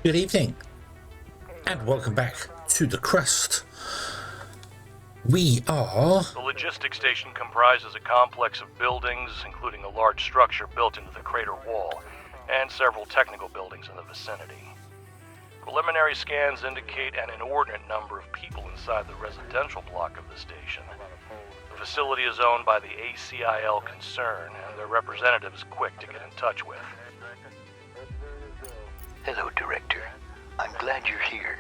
Good evening, and welcome back to the Crust. We are... The logistics station comprises a complex of buildings, including a large structure built into the crater wall, and several technical buildings in the vicinity. Preliminary scans indicate an inordinate number of people inside the residential block of the station. The facility is owned by the ACIL concern, and their representative is quick to get in touch with. Hello, Director. I'm glad you're here.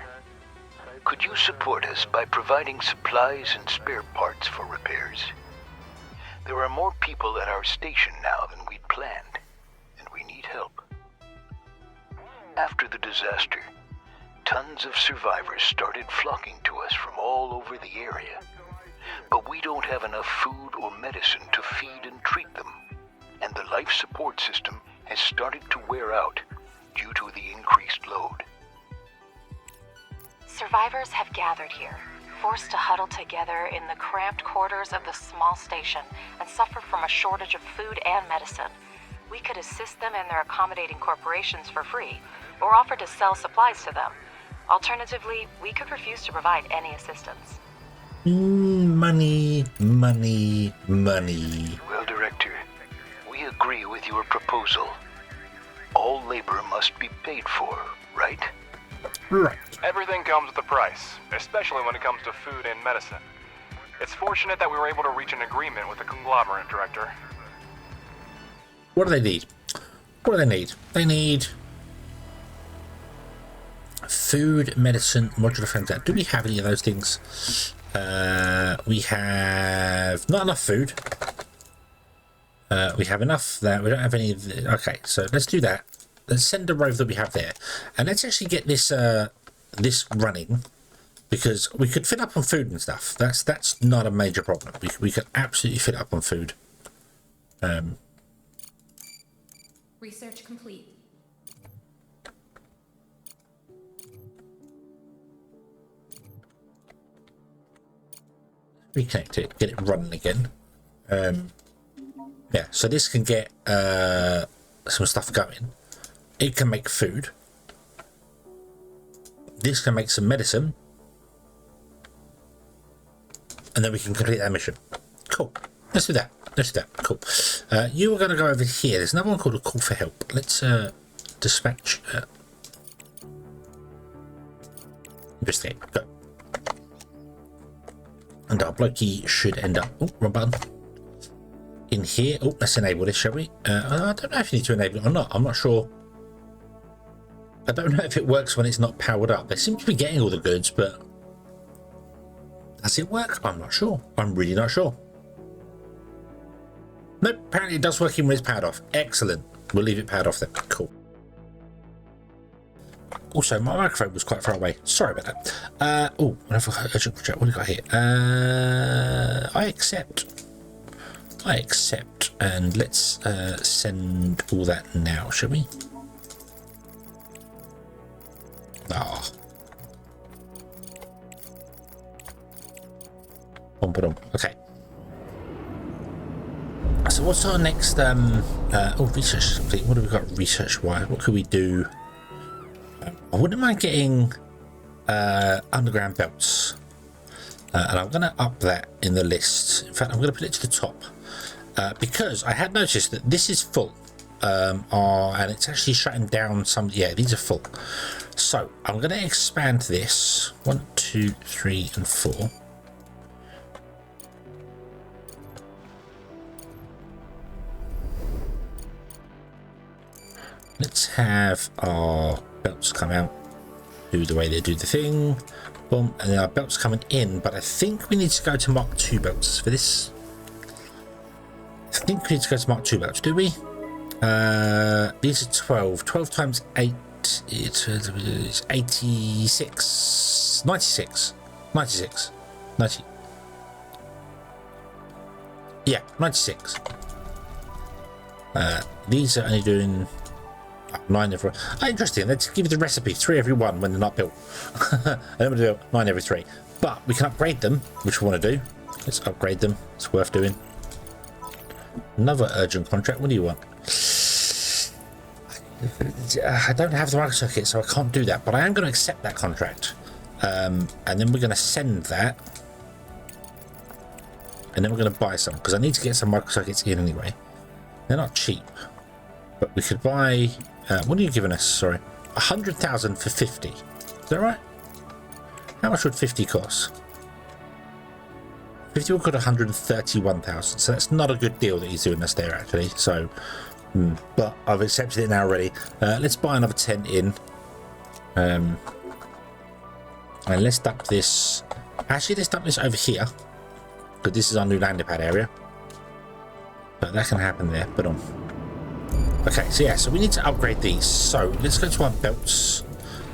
Could you support us by providing supplies and spare parts for repairs? There are more people at our station now than we'd planned, and we need help. After the disaster, tons of survivors started flocking to us from all over the area. But we don't have enough food or medicine to feed and treat them, and the life support system has started to wear out due to the increased load. Survivors have gathered here, forced to huddle together in the cramped quarters of the small station and suffer from a shortage of food and medicine. We could assist them in their accommodating corporations for free, or offer to sell supplies to them. Alternatively, we could refuse to provide any assistance. Money, money, money. Well, Director, we agree with your proposal. All labor must be paid for, right? Right. Everything comes with a price, especially when it comes to food and medicine. It's fortunate that we were able to reach an agreement with the conglomerate, Director. What do they need? What do they need? They need food, medicine, modular phones. Do we have any of those things? We have not enough food. We have enough that we don't have any of the, okay, so let's do that. Let's send the rover that we have there, and let's actually get this this running, because we could fill up on food and stuff. That's not a major problem. We could absolutely fill up on food. Research complete. Reconnect it, get it running again. Yeah, so this can get some stuff going. It can make food. This can make some medicine. And then we can complete that mission. Cool. Let's do that. Let's do that. Cool. You are going to go over here. There's another one called a call for help. Let's dispatch. Investigate. Go. And our blokey should end up... Oh, wrong button. In here. Oh, let's enable this, shall we? I don't know if you need to enable it or not. I'm not sure. I don't know if it works when it's not powered up. They seem to be getting all the goods, but does it work? I'm not sure. I'm really not sure. Nope, apparently it does work even when it's powered off. Excellent. We'll leave it powered off then. Cool. Also, my microphone was quite far away. Sorry about that. Oh, urgent project. What do we got here? I accept. And let's send all that now, shall we? Ah. Okay. So what's our next research complete? What have we got research wise? What could we do? I wouldn't mind getting underground belts. And I'm gonna up that in the list. In fact, I'm gonna put it to the top. Because I had noticed that this is full. And it's actually shutting down some. Yeah, these are full. So I'm going to expand this 1, 2, 3, and 4. Let's have our belts come out, do the way they do the thing. Boom, and then our belts coming in. But I think we need to go to Mark II belts for this. I think we need to go to Mark II belts, do we? These are 12 times 8, it's 86, 96, 90, yeah, 96. These are only doing 9 every. Oh, interesting. Let's give you the recipe: 3 every 1 when they're not built. And then we'll do 9 every 3. But we can upgrade them, which we want to do. Let's upgrade them. It's worth doing. Another urgent contract. What do you want? I don't have the microcircuit, so I can't do that, but I am going to accept that contract. And then we're going to send that. And then we're going to buy some, because I need to get some microcircuits in anyway. They're not cheap, but we could buy... what are you giving us? Sorry. 100,000 for 50. Is that right? How much would 50 cost? 50 would cost 131,000, so that's not a good deal that he's doing us there, actually. So, but I've accepted it now already. Let's buy another 10 in. And let's dump this... Actually, let's dump this over here, because this is our new landing pad area. But that can happen there, but okay, so yeah, so we need to upgrade these. So let's go to our belts,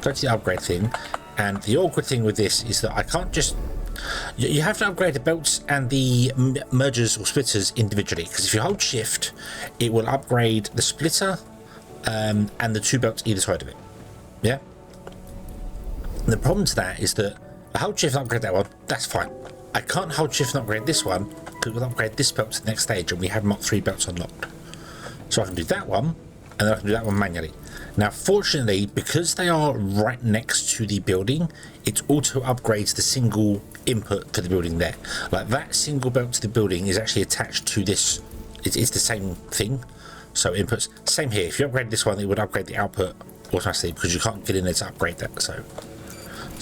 go to the upgrade thing. And the awkward thing with this is that I can't just... You have to upgrade the belts and the mergers or splitters individually, because if you hold shift, it will upgrade the splitter and the two belts either side of it. Yeah? And the problem to that is that I hold shift and upgrade that one, that's fine. I can't hold shift and upgrade this one, because we'll upgrade this belt to the next stage, and we have Mark 3 belts unlocked. So I can do that one, and then I can do that one manually. Now, fortunately, because they are right next to the building, it auto upgrades the single input for the building there. Like, that single belt to the building is actually attached to this. It's the same thing. So inputs, same here. If you upgrade this one, it would upgrade the output automatically, because you can't get in there to upgrade that. So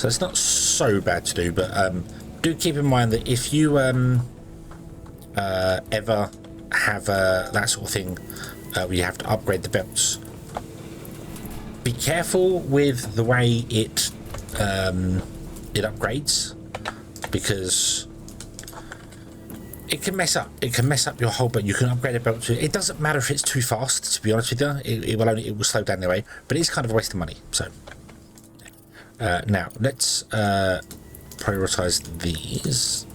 it's not so bad to do, but do keep in mind that if you ever have that sort of thing where you have to upgrade the belts, be careful with the way it upgrades, because it can mess up. It can mess up your whole belt. You can upgrade a belt to it. Doesn't matter if it's too fast, to be honest with you. It will slow down anyway, but it's kind of a waste of money. So now let's prioritize these.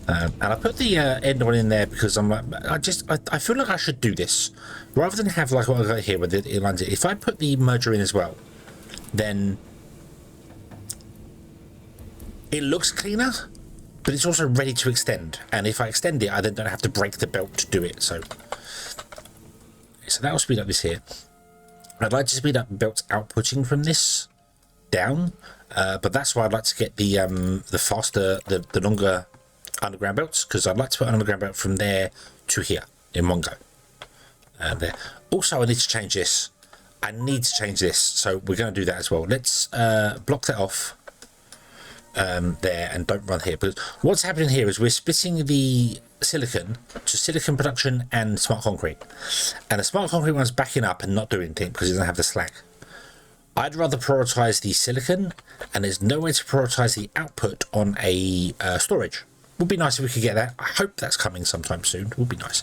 And I put the end one in there because I'm like, I feel like I should do this rather than have like what I got here with it lines it. If I put the merger in as well, then it looks cleaner, but it's also ready to extend. And if I extend it, I then don't have to break the belt to do it. So that will speed up this here. I'd like to speed up belts outputting from this down, but that's why I'd like to get the faster, the longer underground belts, because I'd like to put an underground belt from there to here in one go. There. Also, I need to change this. I need to change this, so we're going to do that as well. Let's block that off there and don't run here, because what's happening here is we're splitting the silicon to silicon production and smart concrete, and the smart concrete one's backing up and not doing anything because it doesn't have the slack. I'd rather prioritize the silicon, and there's no way to prioritize the output on a storage. Would be nice if we could get that. I hope that's coming sometime soon. Would be nice.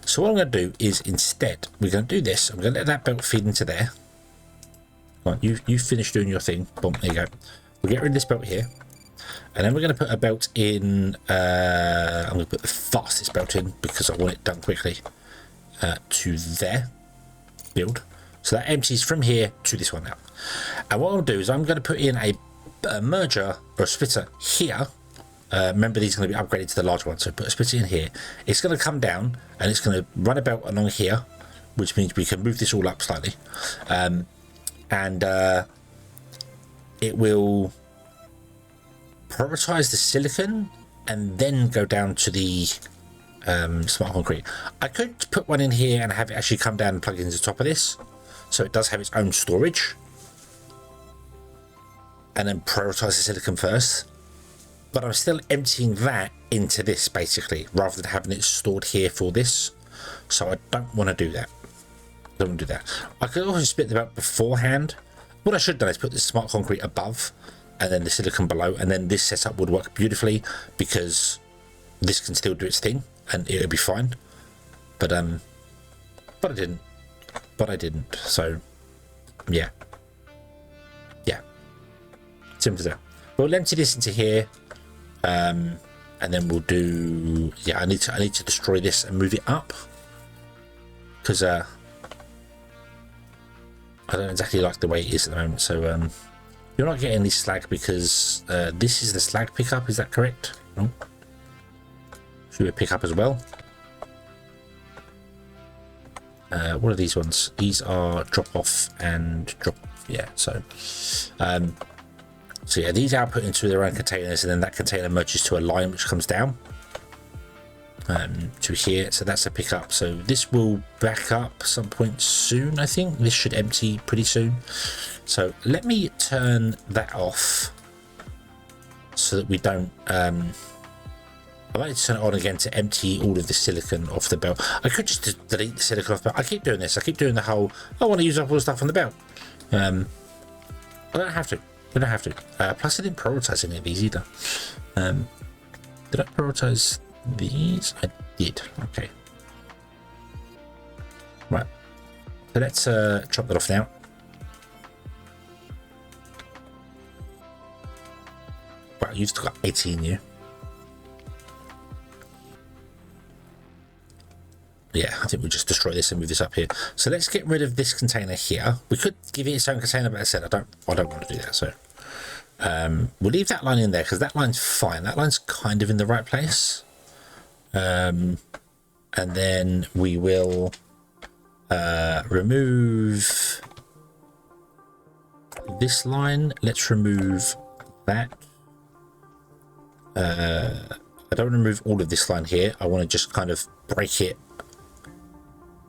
So what I'm going to do is instead we're going to do this. I'm going to let that belt feed into there. Come on, you finish doing your thing. Boom, there you go. We'll get rid of this belt here, and then we're going to put a belt in. I'm going to put the fastest belt in because I want it done quickly. To there, build. So that empties from here to this one now. And what I'll do is I'm going to put in a merger or a splitter here. Remember, these are going to be upgraded to the large one, so put a splitter in here. It's going to come down and it's going to run a belt along here, which means we can move this all up slightly, and it will prioritize the silicon and then go down to the smart concrete. I could put one in here and have it actually come down and plug into the top of this, so it does have its own storage, and then prioritize the silicon first. But I'm still emptying that into this, basically, rather than having it stored here for this. So I don't want to do that. Don't do that. I could also split them out beforehand. What I should have done is put the smart concrete above and then the silicon below, and then this setup would work beautifully because this can still do its thing and it'll be fine. But I didn't. But I didn't. So yeah. Simple as that. We'll empty this into here. And then we'll do, I need to destroy this and move it up, because I don't exactly like the way it is at the moment. So you're not getting this slag because this is the slag pickup, is that correct? No. Should we pick up as well? What are these ones? These are drop off and drop. Yeah. So yeah, these output into their own containers, and then that container merges to a line which comes down to here. So that's a pickup. So this will back up some point soon. I think this should empty pretty soon. So let me turn that off so that we don't. I like to turn it on again to empty all of the silicon off the belt. I could just delete the silicon off the belt. I keep doing this. I keep doing the whole, I want to use up all the stuff on the belt. I don't have to. We don't have to. Plus, I didn't prioritize any of these either. Did I prioritize these? I did. Okay. Right. So let's chop that off now. Wow, you've still got 18 here. Yeah, I think we'll just destroy this and move this up here. So let's get rid of this container here. We could give it its own container, but as I said, I don't want to do that. So we'll leave that line in there because that line's fine. That line's kind of in the right place. And then we will remove this line. Let's remove that. I don't want to remove all of this line here. I want to just kind of break it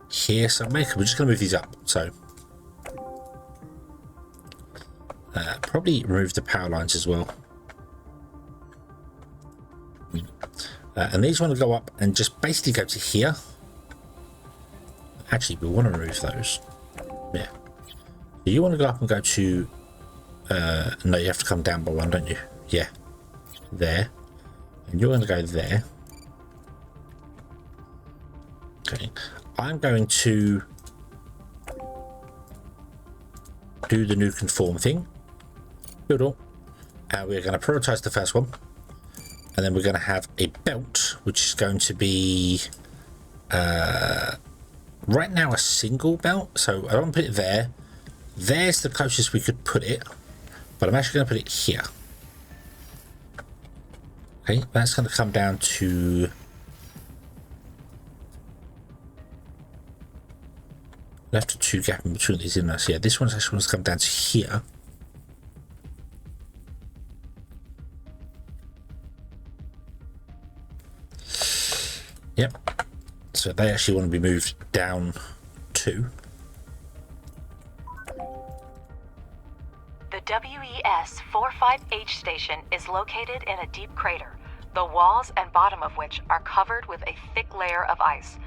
here somewhere. We're just going to move these up. So probably remove the power lines as well. And these want to go up and just basically go to here. Actually, we want to remove those. Yeah. So you want to go up and go to no, you have to come down by one, don't you? Yeah. There. And you're going to go there. Okay. I'm going to do the new conform thing. Build all. And we're going to prioritize the first one. And then we're going to have a belt, which is going to be right now a single belt. So I don't put it there. There's the closest we could put it. But I'm actually going to put it here. Okay, that's going to come down to left to 2 gap in between these in us. Yeah, this one's actually going to come down to here. Yep. So they actually want to be moved down too. The WES-45H station is located in a deep crater, the walls and bottom of which are covered with a thick layer of ice.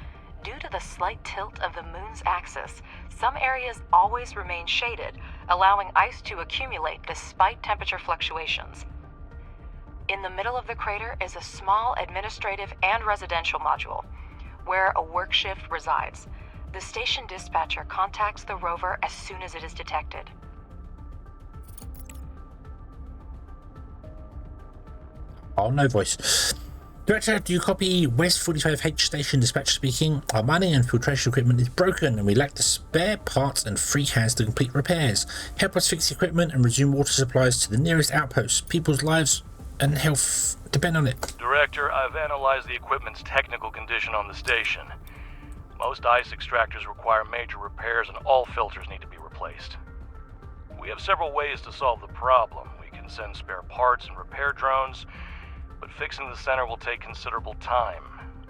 Due to the slight tilt of the moon's axis, some areas always remain shaded, allowing ice to accumulate despite temperature fluctuations. In the middle of the crater is a small administrative and residential module, where a work shift resides. The station dispatcher contacts the rover as soon as it is detected. Oh, no voice. Director, do you copy West 45H station dispatcher speaking? Our mining and filtration equipment is broken and we lack the spare parts and free hands to complete repairs. Help us fix the equipment and resume water supplies to the nearest outpost. People's lives and health depend on it. Director, I've analyzed the equipment's technical condition on the station. Most ice extractors require major repairs and all filters need to be replaced. We have several ways to solve the problem. We can send spare parts and repair drones, but fixing the center will take considerable time.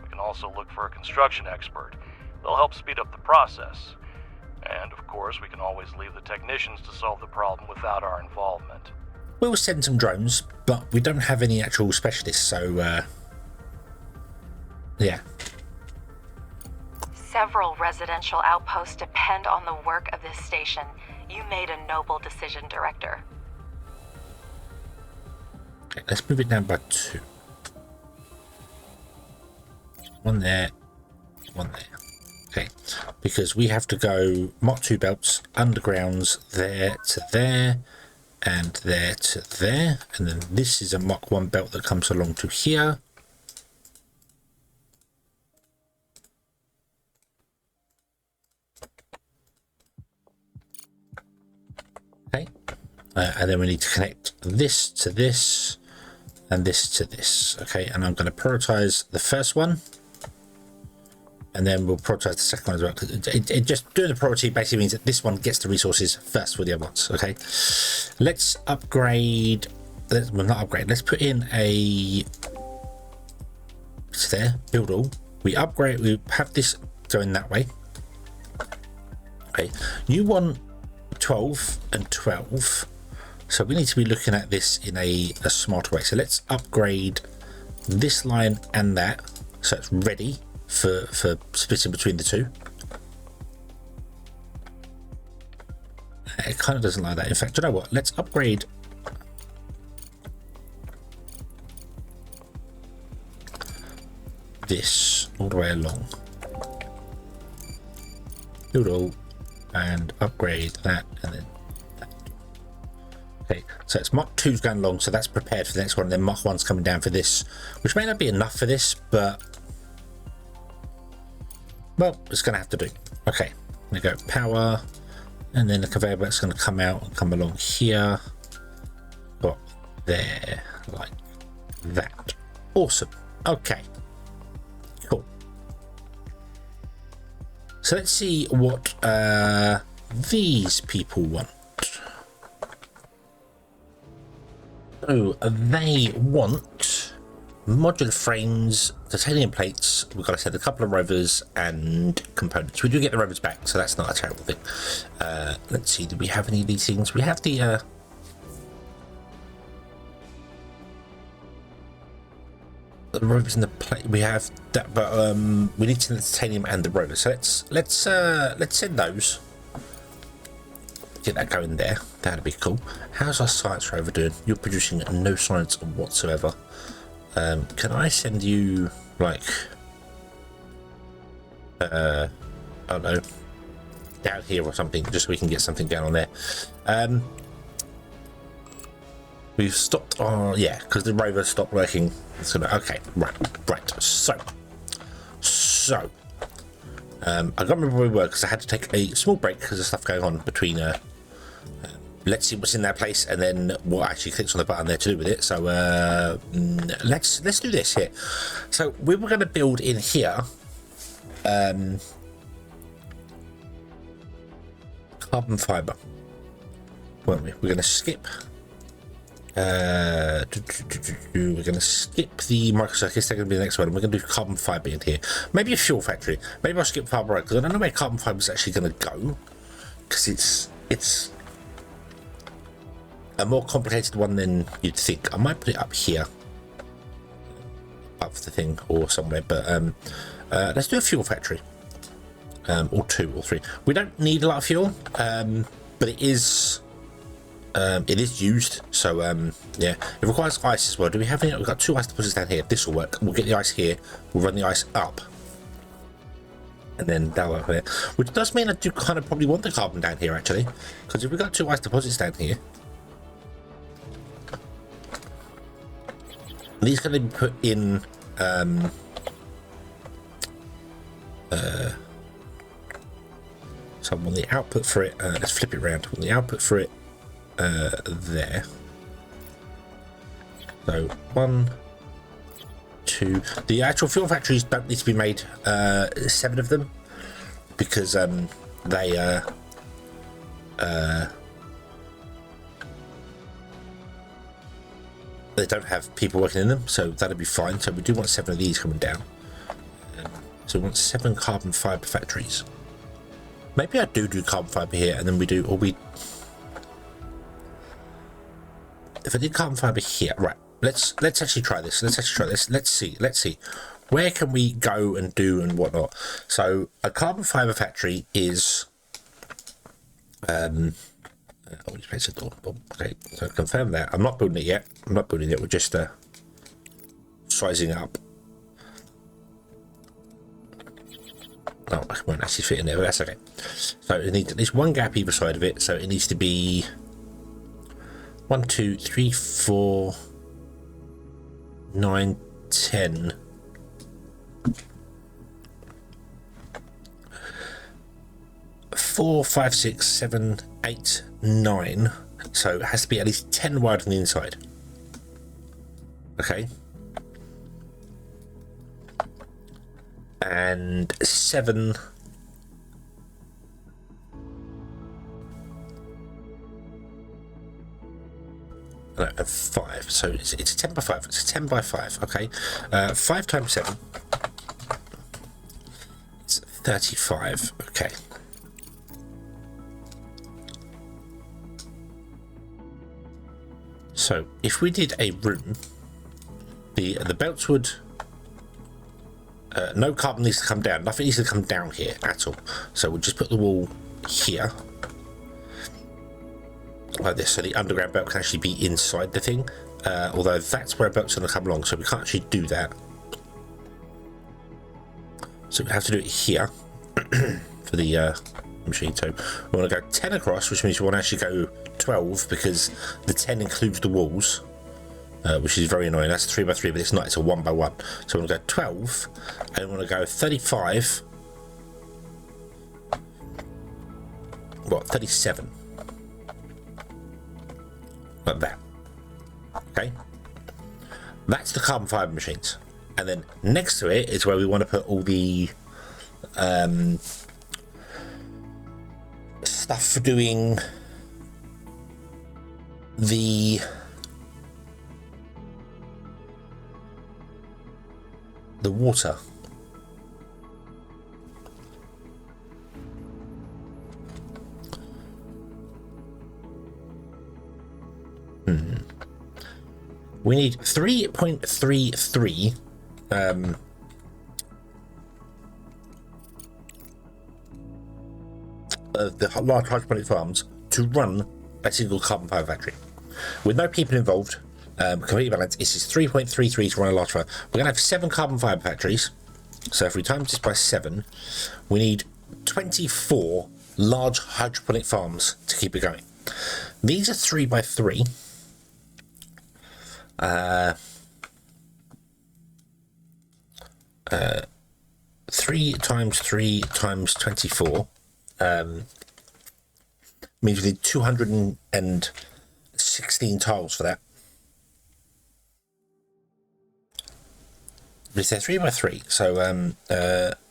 We can also look for a construction expert. They'll help speed up the process. And, of course, we can always leave the technicians to solve the problem without our involvement. We'll send some drones, but we don't have any actual specialists, so, yeah. Several residential outposts depend on the work of this station. You made a noble decision, Director. Okay, let's move it down by 2. One there, one there. Okay, because we have to go Mach 2 belts, undergrounds there to there, and there to there. And then this is a Mach 1 belt that comes along to here. Okay, and then we need to connect this to this and this to this. Okay, and I'm going to prioritize the first one and then we'll prioritize the second one as well. It just doing the priority basically means that this one gets the resources first for the other ones. Okay, let's upgrade. Well, not upgrade. Let's put in a. It's there. Build all. We upgrade. We have this going that way. Okay, you want 12 and 12. So we need to be looking at this in a smarter way. So let's upgrade this line and that, so it's ready for splitting between the two. It kind of doesn't like that. In fact, you know what? Let's upgrade this all the way along. Build all and upgrade that, and then that. Okay, so it's Mark 2's going along, so that's prepared for the next one, and then Mark 1's coming down for this, which may not be enough for this, but well, it's going to have to do. Okay, we go power, and then the conveyor belt's going to come out and come along here, got there, like that. Awesome. Okay, cool. So let's see what these people want. So they want modular frames, titanium plates. We've got to send a couple of rovers and components. We do get the rovers back, so that's not a terrible thing. Let's see, do we have any of these things? We have the rovers and the plate. We have that, but we need to send the titanium and the rovers. So let's send those. Get that going there. That'd be cool. How's our science rover doing? You're producing no science whatsoever. Can I send you like I don't know, down here or something, just so we can get something down on there? We've stopped our, yeah, because the rover stopped working. So okay, right. So I can't remember where we were because I had to take a small break because of stuff going on between let's see what's in that place and then what actually clicks on the button there to do with it. So let's do this here. So we were going to build in here carbon fiber, weren't we? We're going to skip we're going to skip the microcircuits. They're going to be the next one. We're going to do carbon fiber in here. Maybe a fuel factory. Maybe I'll skip fiber because I don't know where carbon fiber is actually going to go, because it's a more complicated one than you'd think. I might put it up here above the thing or somewhere, but let's do a fuel factory, or 2 or 3. We don't need a lot of fuel, but it is used, so yeah. It requires ice as well. Do we have any? We've got 2 ice deposits down here. This will work. We'll get the ice here, we'll run the ice up, and then that'll work there, which does mean I do kind of probably want the carbon down here actually, because if we've got 2 ice deposits down here, these are going to be put in so on the output for it, let's flip it around. On the output for it there, so 1, 2. The actual fuel factories don't need to be made 7 of them, because they don't have people working in them, so that'll be fine. So we do want 7 of these coming down. So we want 7 carbon fiber factories. Maybe I do carbon fiber here, and then we do, or we, if I did carbon fiber here, right? Let's actually try this. Let's see. Where can we go and do and whatnot? So a carbon fiber factory is oh, just place a door. Okay, so confirm that. I'm not building it yet. We're just sizing it up. Oh, I won't actually fit in there, but that's okay. So it needs at least 1 gap either side of it. So it needs to be 1, 2, 3, 4, 9, 10. 4, 5, 6, 7, 8, 9. So it has to be at least 10 wide on the inside. Okay. and 7. No, 5. So it's 10 by 5. It's 10 by 5. Okay. 5 times 7. It's 35. Okay. So if we did a room, the belts would. No carbon needs to come down. Nothing needs to come down here at all. So we'll just put the wall here. Like this, so the underground belt can actually be inside the thing, although that's where a belt's going to come along, so we can't actually do that. So we have to do it here for the machine. So we want to go 10 across, which means we want to actually go 12 because the 10 includes the walls, which is very annoying. That's 3 by 3, but it's not. It's a 1 by 1. So we want to go 12, and we want to go 35. What? 37. Like that. Okay, that's the carbon fiber machines, and then next to it is where we want to put all the stuff for doing the water. We need 3.33 the large hydroponic farms to run a single carbon fiber factory with no people involved. Completely balanced. This is 3.33 to run a large farm. We're going to have 7 carbon fiber factories. So if we times this by 7, we need 24 large hydroponic farms to keep it going. These are 3 by 3. 3 times 3 times 24 means we need 216 tiles for that. But they're 3 by 3, so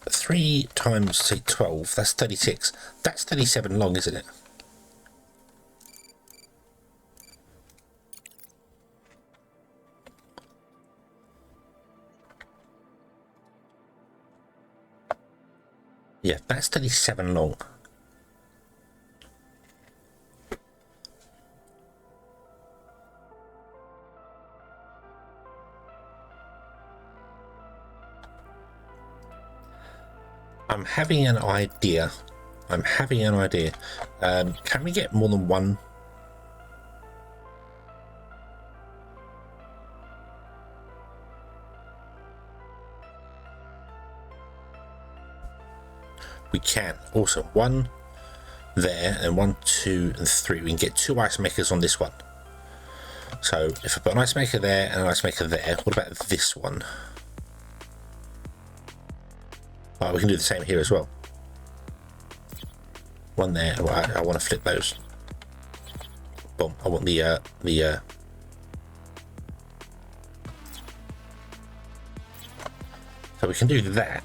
3 times say 12, that's 36. That's 37 long, isn't it? Yeah, that's 37 long. I'm having an idea. Can we get more than one? We can. Awesome. 1 there, and 1, 2, and 3. We can get 2 ice makers on this one. So if I put an ice maker there and an ice maker there, what about this one? Oh, we can do the same here as well. 1 there. Well, I want to flip those. Boom. I want the so we can do that.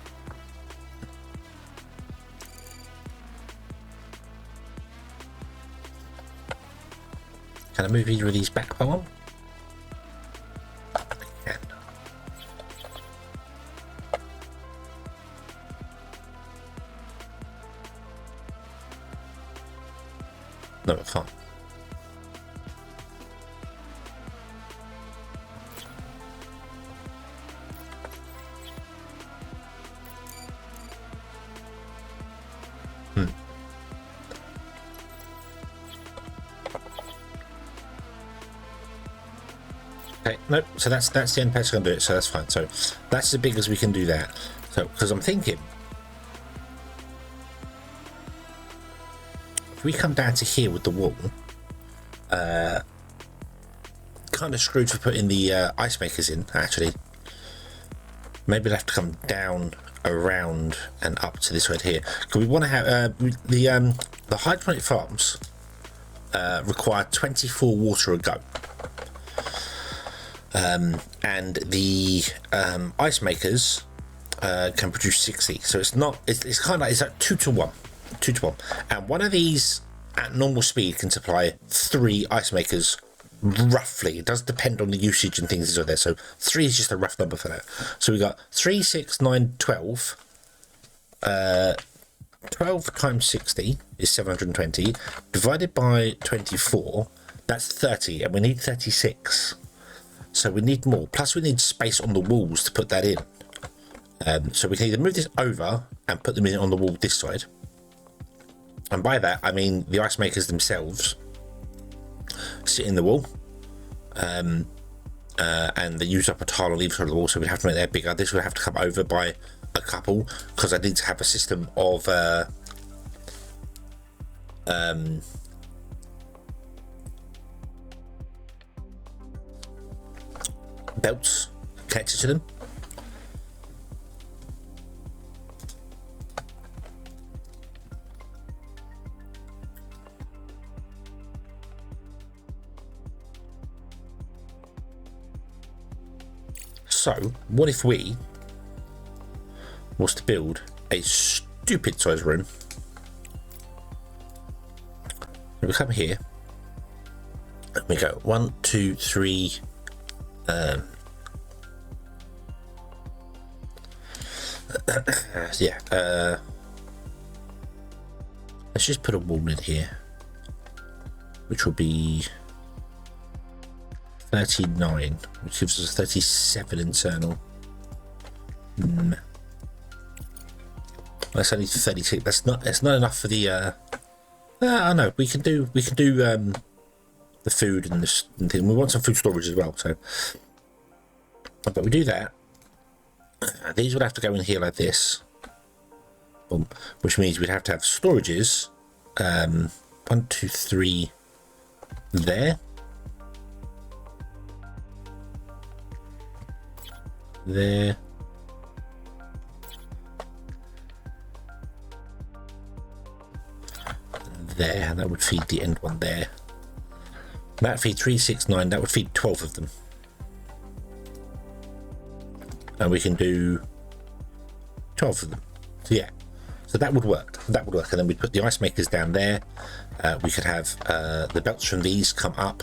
Can I move either of these back by 1? I can. No, I can't. Okay, nope. So that's the end page going to do it. So that's fine. So that's as big as we can do that. So because I'm thinking, if we come down to here with the wall, kind of screwed for putting the ice makers in. Actually, maybe we'll have to come down, around, and up to this right here. Because we want to have the hydroponic farms require 24 water a go. And the ice makers can produce 60. So it's not, it's kind of like, it's like 2 to 1. 2 to 1. And one of these at normal speed can supply 3 ice makers roughly. It does depend on the usage and things that are there. So 3 is just a rough number for that. So we got 3, 6, 9, 12. 12 times 60 is 720. Divided by 24, that's 30. And we need 36. So we need more. Plus we need space on the walls to put that in. So we can either move this over and put them in on the wall this side. And by that, I mean the ice makers themselves sit in the wall. And they use up a tile on either side of the wall, so we'd have to make that bigger. This would have to come over by a couple, because I need to have a system of belts connected to them. So, what if we was to build a stupid size room? We come here and we go 1, 2, 3. Yeah. Let's just put a wall in here, which will be 39, which gives us a 37 internal. That's only 36. That's not enough for the I know we can do the food and this and thing. We want some food storage as well, so but we do that. These would have to go in here like this. Boom. Which means we'd have to have storages 1, 2, 3 there. There. There, and that would feed the end one there. That feed 3, 6, 9, that would feed 12 of them. And we can do 12 of them. So yeah, so that would work. That would work. And then we'd put the ice makers down there. We could have the belts from these come up.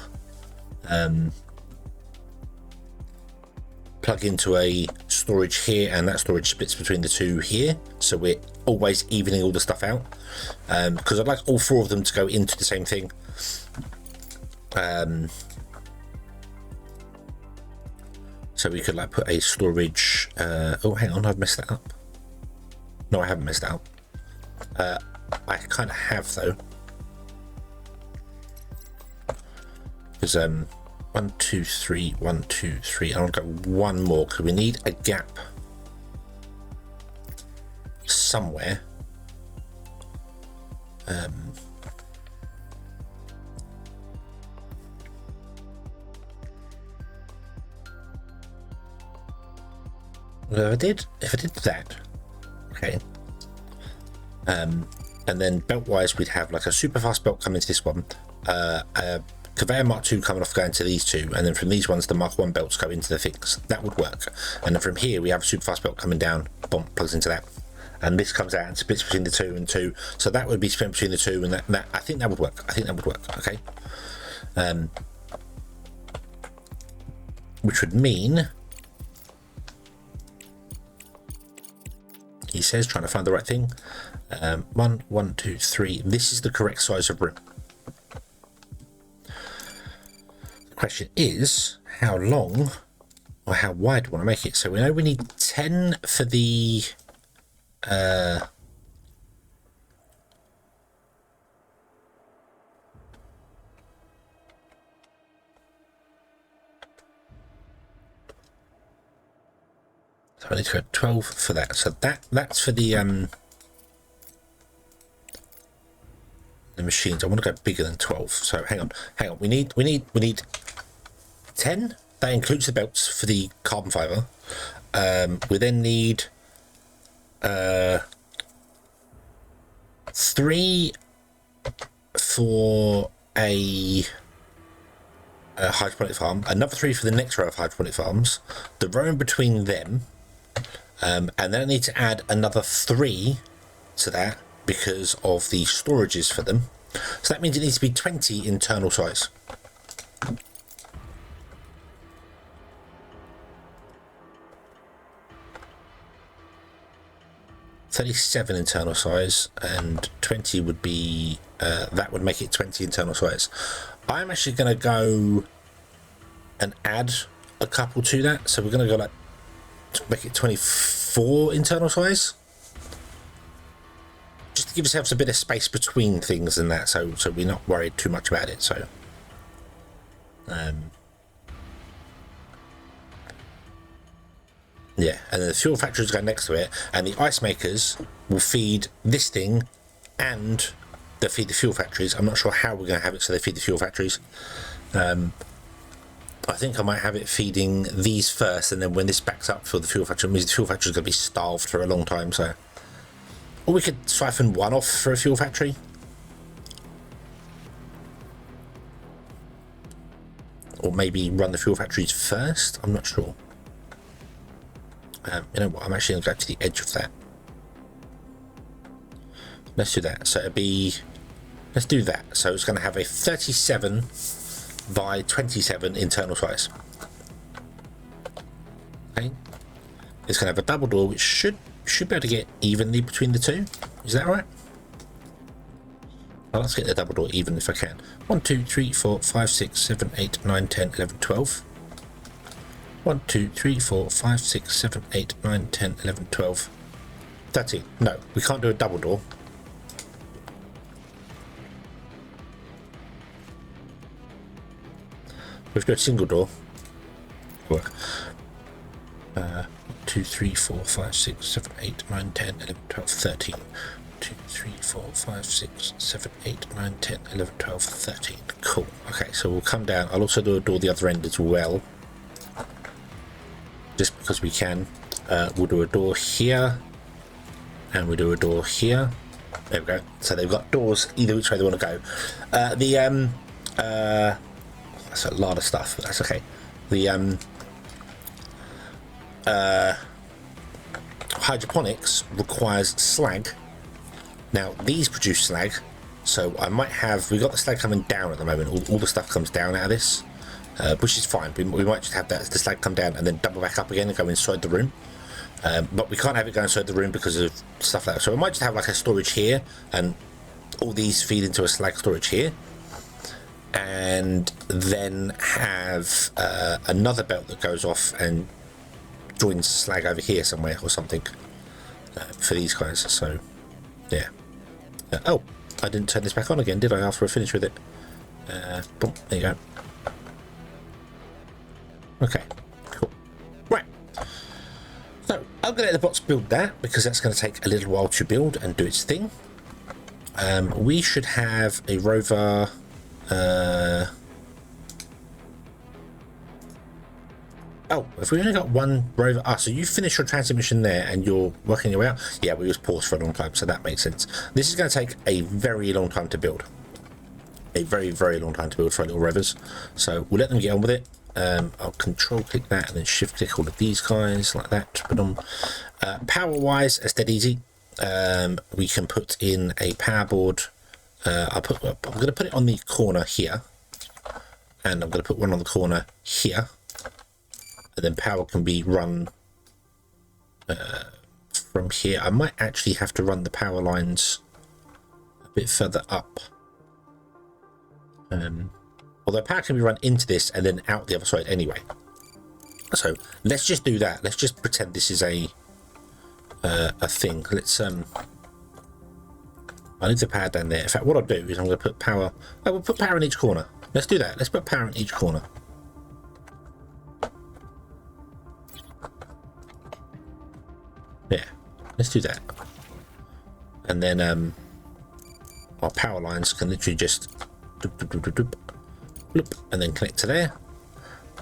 Plug into a storage here, and that storage splits between the 2 here, so we're always evening all the stuff out, because I'd like all 4 of them to go into the same thing. So we could like put a storage oh hang on, I've messed that up. No, I haven't messed that up. I kind of have though, because 1, 2, 3, 1, 2, 3. I want to go one more because we need a gap somewhere. If I did that, okay. And then belt wise, we'd have like a super fast belt coming to this one. A conveyor Mark 2 coming off going to these 2, and then from these ones the Mark 1 belts go into the things. That would work. And then from here we have a super fast belt coming down, boom, plugs into that, and this comes out and splits between the 2 and 2. So that would be split between the 2 and that I think that would work. Okay. Which would mean, he says, trying to find the right thing. 1, 1, 2, 3. This is the correct size of room. Question is how long or how wide do we want to make it. So we know we need 10 for the so I need to go 12 for that. So that's for the machines. I want to go bigger than 12. So hang on. We need 10. That includes the belts for the carbon fiber. We then need 3 for a hydroponic farm, another 3 for the next row of hydroponic farms, the row in between them, And then I need to add another 3 to that because of the storages for them. So that means it needs to be 20 internal size. $37 internal size, and 20 would be that would make it 20 internal size. I'm actually going to go and add a couple to that, so we're going to go like to make it 24 internal size, just to give ourselves a bit of space between things and that, so we're not worried too much about it. So yeah, and then the fuel factories go next to it, and the ice makers will feed this thing and they feed the fuel factories. I'm not sure how we're going to have it so they feed the fuel factories. I think I might have it feeding these first, and then when this backs up for the fuel factory, it means the fuel factory is going to be starved for a long time. So, or we could siphon one off for a fuel factory, or maybe run the fuel factories first. I'm not sure. You know what? I'm actually going to go to the edge of that. Let's do that. So it'll be. Let's do that. So it's going to have a 37 by 27 internal size. Okay. It's going to have a double door, which should be able to get evenly between the two. Is that right? Well, let's get the double door even if I can. 1, 2, 3, 4, 5, 6, 7, 8, 9, 10, 11, 12. 1, 2, 3, 4, 5, 6, 7, 8, 9, 10, 11, 12. 13. No, we can't do a double door. We've got a single door. Work. 2, 3, 4, 5, 6, 7, 8, 9, 10, 11, 12, 13. 2, 3, 4, 5, 6, 7, 8, 9, 10, 11, 12, 13. Cool. Okay, so we'll come down. I'll also do a door the other end as well, just because we can. We'll do a door here, and we'll do a door here. There we go. So they've got doors either which way they want to go. That's a lot of stuff, but that's okay. The hydroponics requires slag. Now these produce slag, so I might have. We've got the slag coming down at the moment. All the stuff comes down out of this, which is fine. We might just have the slag come down and then double back up again and go inside the room. But we can't have it go inside the room because of stuff like that. So we might just have like a storage here, and all these feed into a slag storage here. And then have another belt that goes off and joins slag over here somewhere or something for these guys. So yeah. Oh, I didn't turn this back on again, did I, after I finished with it? Boom, there you go. Okay, cool. Right. So I'm going to let the bots build that because that's going to take a little while to build and do its thing. We should have a rover. Oh, have we only got one rover? So you finished your transit mission there and you're working your way out? Yeah, we was paused for a long time, so that makes sense. This is going to take a very long time to build. A very, very long time to build for our little rovers. So we'll let them get on with it. I'll control click that and then shift click all of these guys like that to put on. Power wise, it's dead easy. We can put in a power board. I'm going to put it on the corner here, and I'm going to put one on the corner here, and then power can be run from here. I might actually have to run the power lines a bit further up, although power can be run into this and then out the other side anyway. So let's just do that. Let's just pretend this is a thing. Let's I need the power down there. In fact, what I'll do is I'm going to put power. Oh, we'll put power in each corner. Let's do that. Let's put power in each corner. Yeah, let's do that. And then our power lines can literally just bloop, and then connect to there,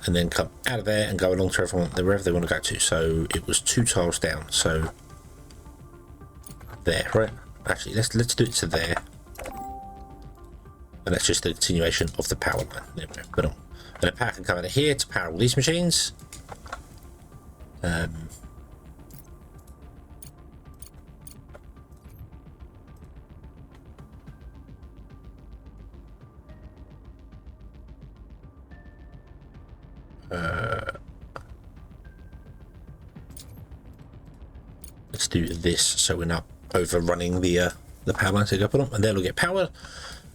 and then come out of there and go along to everyone wherever they want to go to. So it was 2 tiles down. So there, right? Actually, let's do it to there, and that's just the continuation of the power line. There we go. Put on, and the power can come out of here to power all these machines. Let's do this so we're not overrunning the power lines to go put on, and they'll get power.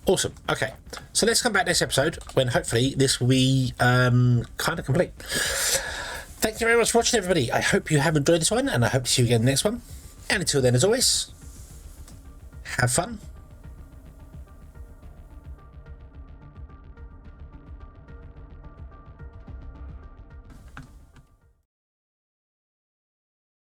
Awesome. Okay, so let's come back next episode when hopefully this will be kind of complete. Thank you very much for watching, everybody. I hope you have enjoyed this one, and I hope to see you again in the next one. And until then, as always, have fun